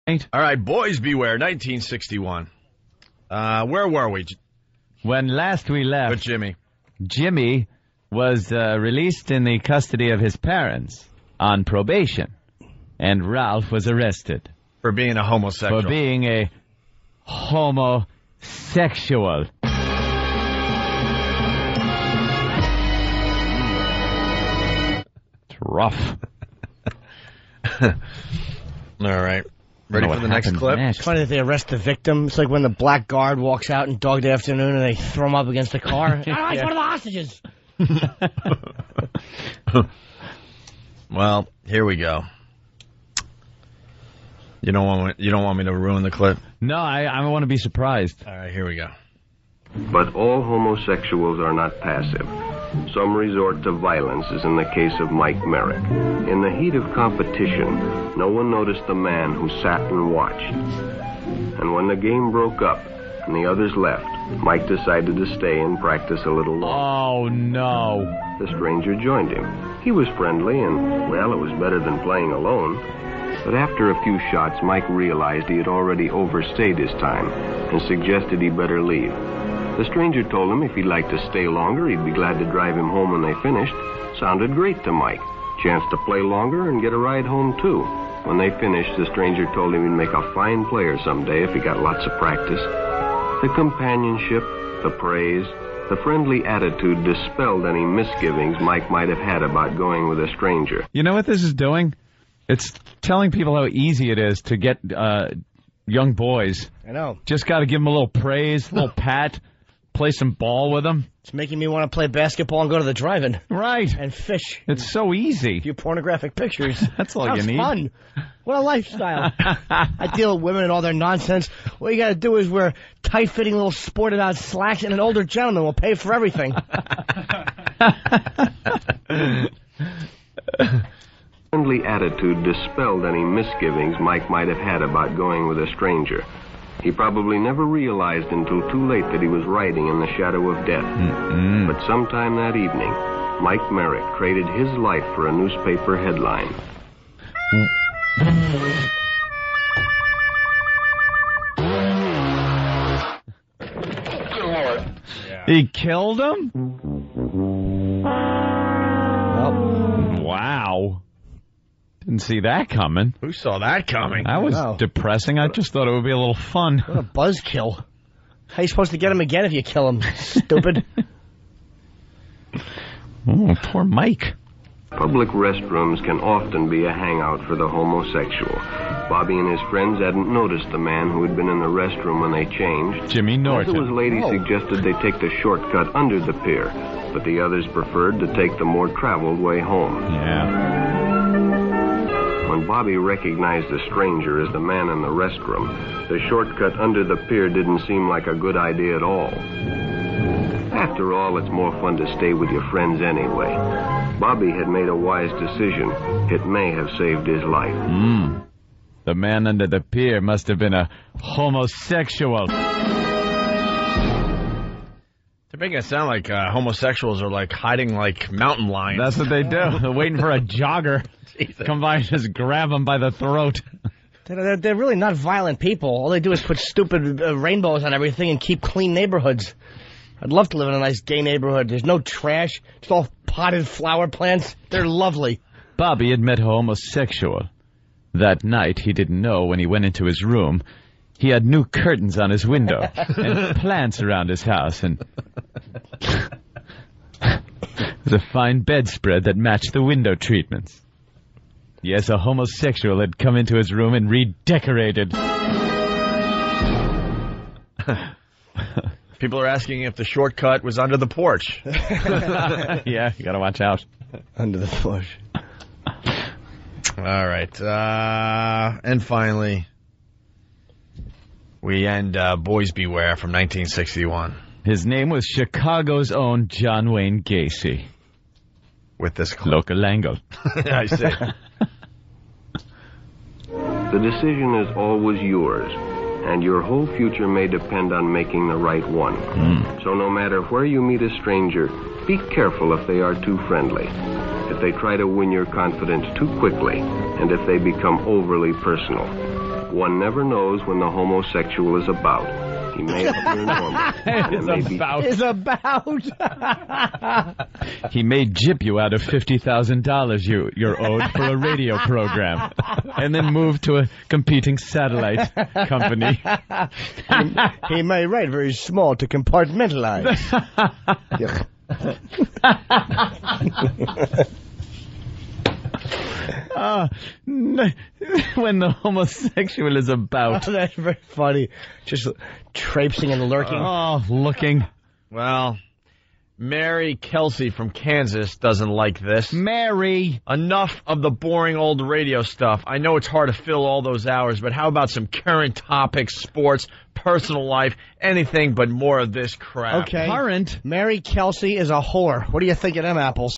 All right, Boys Beware, 1961. Where were we? When last we left, With Jimmy. Jimmy was released in the custody of his parents on probation, and Ralph was arrested. For being a homosexual. For being a homosexual. It's rough. All right. Ready for the next clip? It's funny that they arrest the victim. It's like when the black guard walks out in Dog Day Afternoon and they throw him up against the car. He's one of the hostages. Well, here we go. You don't want me to ruin the clip? No, I want to be surprised. All right, here we go. But all homosexuals are not passive. Some resort to violence, as in the case of Mike Merrick. In the heat of competition, no one noticed the man who sat and watched. And when the game broke up and the others left, Mike decided to stay and practice a little longer. Oh, no. The stranger joined him. He was friendly, and, well, it was better than playing alone. But after a few shots, Mike realized he had already overstayed his time and suggested he better leave. The stranger told him if he'd like to stay longer, he'd be glad to drive him home when they finished. Sounded great to Mike. Chance to play longer and get a ride home, too. When they finished, the stranger told him he'd make a fine player someday if he got lots of practice. The companionship, the praise, the friendly attitude dispelled any misgivings Mike might have had about going with a stranger. You know what this is doing? It's telling people how easy it is to get young boys. I know. Just got to give them a little praise, a little pat, play some ball with them. It's making me want to play basketball and go to the drive-in. Right. And fish. It's so easy. A few pornographic pictures. That's all you Sounds need. Fun. What a lifestyle. I deal with women and all their nonsense. What you got to do is wear tight-fitting little sported-out slacks, and an older gentleman will pay for everything. Friendly attitude dispelled any misgivings Mike might have had about going with a stranger. He probably never realized until too late that he was riding in the shadow of death. But sometime that evening, Mike Merrick traded his life for a newspaper headline. He killed him? Wow. Didn't see that coming. Who saw that coming? That was depressing. I just thought it would be a little fun. What a buzzkill. How are you supposed to get him again if you kill him? Stupid. Oh, poor Mike. Public restrooms can often be a hangout for the homosexual. Bobby and his friends hadn't noticed the man who had been in the restroom when they changed. Jimmy Norton. One of his ladies suggested they take the shortcut under the pier, but the others preferred to take the more traveled way home. Yeah. When Bobby recognized the stranger as the man in the restroom, the shortcut under the pier didn't seem like a good idea at all. After all, it's more fun to stay with your friends anyway. Bobby had made a wise decision. It may have saved his life. The man under the pier must have been a homosexual. They're making it sound like homosexuals are like hiding like mountain lions. That's what they do. They're waiting for a jogger. Come by and just grab them by the throat. They're really not violent people. All they do is put stupid rainbows on everything and keep clean neighborhoods. I'd love to live in a nice gay neighborhood. There's no trash. It's all potted flower plants. They're lovely. Bobby had met a homosexual. That night, he didn't know when he went into his room. He had new curtains on his window and plants around his house, and there's a fine bedspread that matched the window treatments. Yes, a homosexual had come into his room and redecorated. People are asking if the shortcut was under the porch. Yeah, you gotta watch out. Under the porch. All right. And finally, we end Boys Beware from 1961. His name was Chicago's own John Wayne Gacy. With this clip. Local angle. I see. The decision is always yours, and your whole future may depend on making the right one. So no matter where you meet a stranger, be careful if they are too friendly, if they try to win your confidence too quickly, and if they become overly personal. One never knows when the homosexual is about. He may appear normal. and it may be Is about. He may gyp you out of $50,000 you're owed for a radio program, and then move to a competing satellite company. He may write very small to compartmentalize. Yuck. When the homosexual is about. Oh, that's very funny. Just traipsing and lurking. Oh, looking. Well, Mary Kelsey from Kansas doesn't like this. Mary. Enough of the boring old radio stuff. I know it's hard to fill all those hours, but how about some current topics, sports, personal life, anything but more of this crap? Okay. Current. Mary Kelsey is a whore. What do you think of them apples?